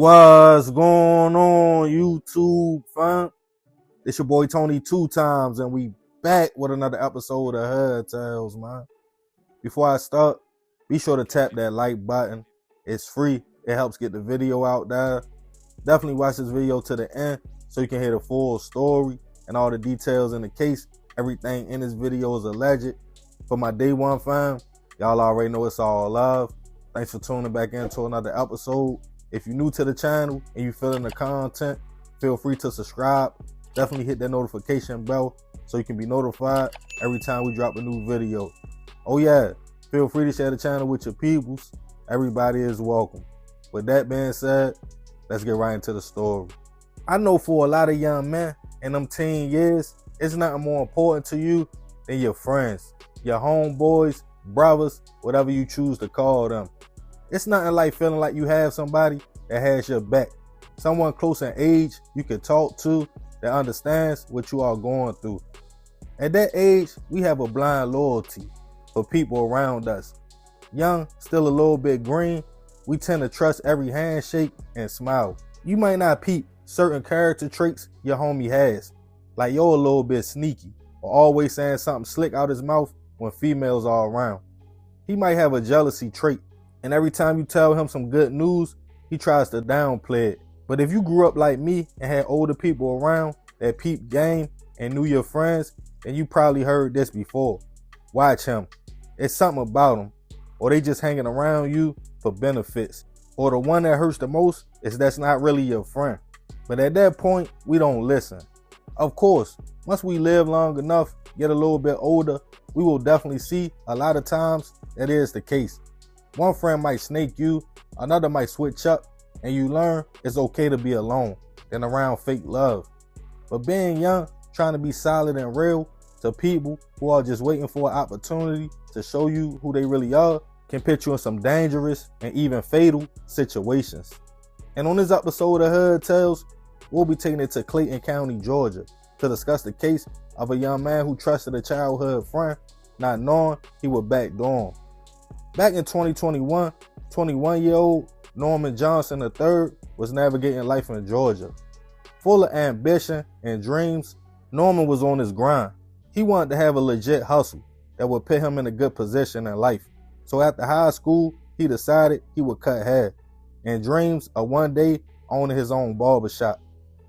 What's going on, YouTube, fam? It's your boy Tony 2 times, and we back with another episode of Hood Tales, man. Before I start, be sure to tap that like button. It's free. It helps get the video out there. Definitely watch this video to the end so you can hear the full story and all the details in the case. Everything in this video is alleged. For my day one fam, y'all already know it's all love. Thanks for tuning back into another episode. If you're new to the channel and you feeling the content, feel free to subscribe. Definitely hit that notification bell so you can be notified every time we drop a new video. Oh yeah, feel free to share the channel with your peoples. Everybody is welcome. With that being said, let's get right into the story. I know for a lot of young men in them teen years, it's nothing more important to you than your friends, your homeboys, brothers, whatever you choose to call them. It's nothing like feeling like you have somebody that has your back. Someone close in age you can talk to that understands what you are going through. At that age, we have a blind loyalty for people around us. Young, still a little bit green, we tend to trust every handshake and smile. You might not peep certain character traits your homie has, like you're a little bit sneaky or always saying something slick out his mouth when females are around. He might have a jealousy trait, and every time you tell him some good news, he tries to downplay it. But if you grew up like me and had older people around that peeped game and knew your friends, then you probably heard this before. Watch him. It's something about him. Or they just hanging around you for benefits. Or the one that hurts the most is that's not really your friend. But at that point, we don't listen. Of course, once we live long enough, get a little bit older, we will definitely see a lot of times that is the case. One friend might snake you, another might switch up, and you learn it's okay to be alone than around fake love. But being young, trying to be solid and real to people who are just waiting for an opportunity to show you who they really are can put you in some dangerous and even fatal situations. And on this episode of Hood Tales, we'll be taking it to Clayton County, Georgia to discuss the case of a young man who trusted a childhood friend, not knowing he would backdoor him. Back in 2021, 21-year-old Norman Johnson III was navigating life in Georgia. Full of ambition and dreams, Norman was on his grind. He wanted to have a legit hustle that would put him in a good position in life. So after high school, he decided he would cut hair and dreams of one day owning his own barbershop.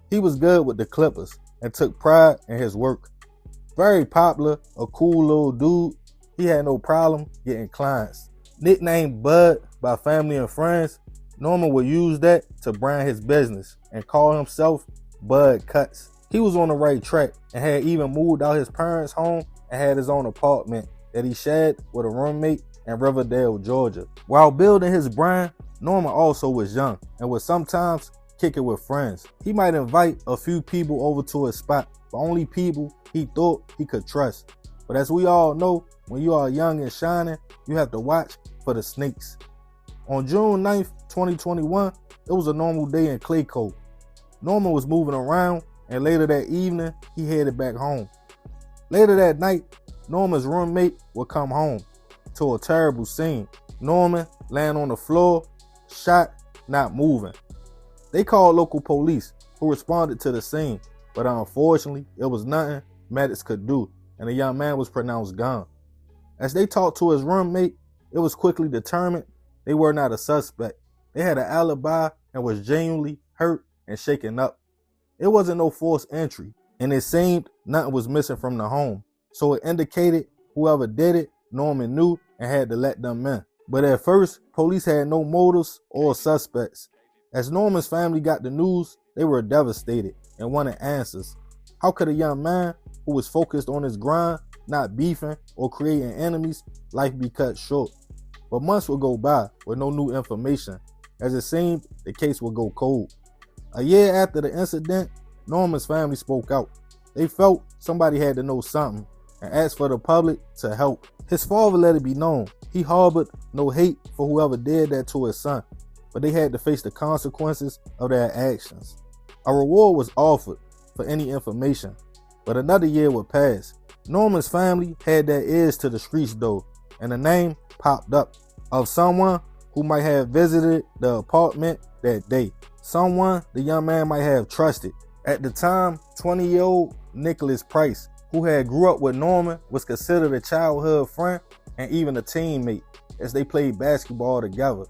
He was good with the clippers and took pride in his work. Very popular, a cool little dude, he had no problem getting clients. Nicknamed Bud by family and friends, Norman would use that to brand his business and call himself Bud Cutz. He was on the right track and had even moved out his parents' home and had his own apartment that he shared with a roommate in Riverdale, Georgia. While building his brand, Norman also was young and would sometimes kick it with friends. He might invite a few people over to his spot, but only people he thought he could trust. But as we all know, when you are young and shining, you have to watch for the snakes. On June 9th, 2021, it was a normal day in Clayco. Norman was moving around, and later that evening, he headed back home. Later that night, Norman's roommate would come home to a terrible scene. Norman laying on the floor, shot, not moving. They called local police, who responded to the scene, but unfortunately, it was nothing medics could do, and the young man was pronounced gone. As they talked to his roommate, it was quickly determined they were not a suspect. They had an alibi and was genuinely hurt and shaken up. It wasn't no forced entry, and it seemed nothing was missing from the home. So it indicated whoever did it, Norman knew and had to let them in. But at first, police had no motives or suspects. As Norman's family got the news, they were devastated and wanted answers. How could a young man who was focused on his grind, not beefing or creating enemies, life be cut short? But months would go by with no new information, as it seemed the case would go cold. A year after the incident, Norman's family spoke out. They felt somebody had to know something and asked for the public to help. His father let it be known he harbored no hate for whoever did that to his son, but they had to face the consequences of their actions. A reward was offered for any information, but another year would pass. Norman's family had their ears to the streets though, and a name popped up of someone who might have visited the apartment that day. someone the young man might have trusted. At the time, 20-year-old Nicholas Price, who had grew up with Norman, was considered a childhood friend and even a teammate as they played basketball together.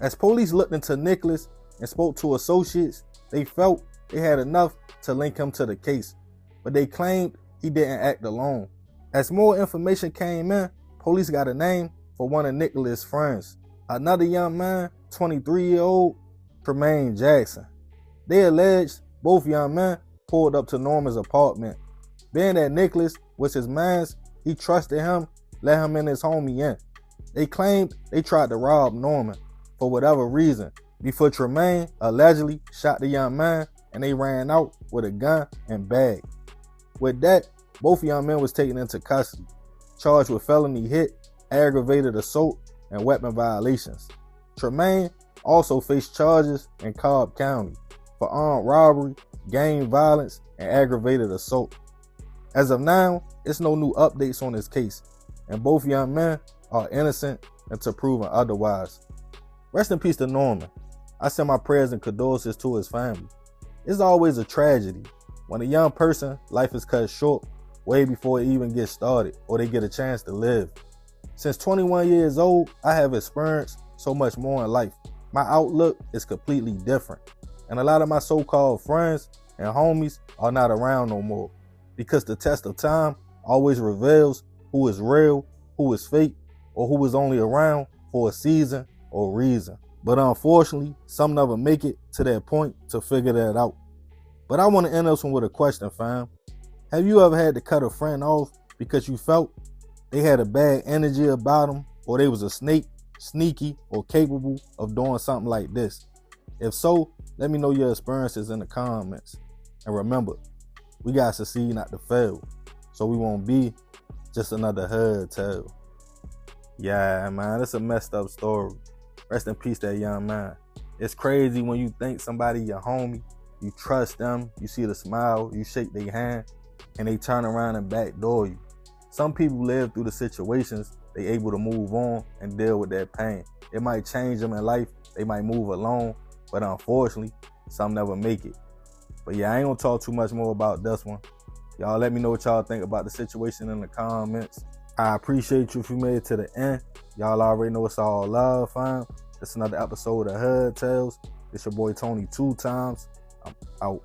As police looked into Nicholas and spoke to associates, they felt they had enough to link him to the case, but they claimed he didn't act alone. As more information came in, police got a name for one of Nicholas' friends, another young man, 23-year-old Tremaine Jackson. They alleged both young men pulled up to Norman's apartment. Being that Nicholas was his man's, he trusted him, let him and his homie in. They claimed they tried to rob Norman for whatever reason before Tremaine allegedly shot the young man and they ran out with a gun and bag. With that, both young men was taken into custody, charged with felony hit, aggravated assault, and weapon violations. Tremaine also faced charges in Cobb County for armed robbery, gang violence, and aggravated assault. As of now, it's no new updates on this case, and both young men are innocent until proven otherwise. Rest in peace to Norman. I send my prayers and condolences to his family. It's always a tragedy when a young person's life is cut short way before it even gets started or they get a chance to live. Since 21 years old, I have experienced so much more in life. My outlook is completely different, and a lot of my so-called friends and homies are not around no more because the test of time always reveals who is real, who is fake, or who is only around for a season or reason. But unfortunately, some never make it to that point to figure that out. But I want to end this one with a question, fam. Have you ever had to cut a friend off because you felt they had a bad energy about them, or they was a snake, sneaky, or capable of doing something like this? If so, let me know your experiences in the comments. And remember, we gotta succeed, not to fail, so we won't be just another hood tale. Yeah, man, it's a messed up story. Rest in peace, that young man. It's crazy when you think somebody your homie, you trust them, you see the smile, you shake their hand, and they turn around and backdoor you. Some people live through the situations, they able to move on and deal with that pain. It might change them in life, they might move along, but unfortunately, some never make it. But yeah, I ain't gonna talk too much more about this one. Y'all let me know what y'all think about the situation in the comments. I appreciate you if you made it to the end. Y'all already know it's all love, fam. It's another episode of Hood Tales. It's your boy Tony 2 times. I'm out.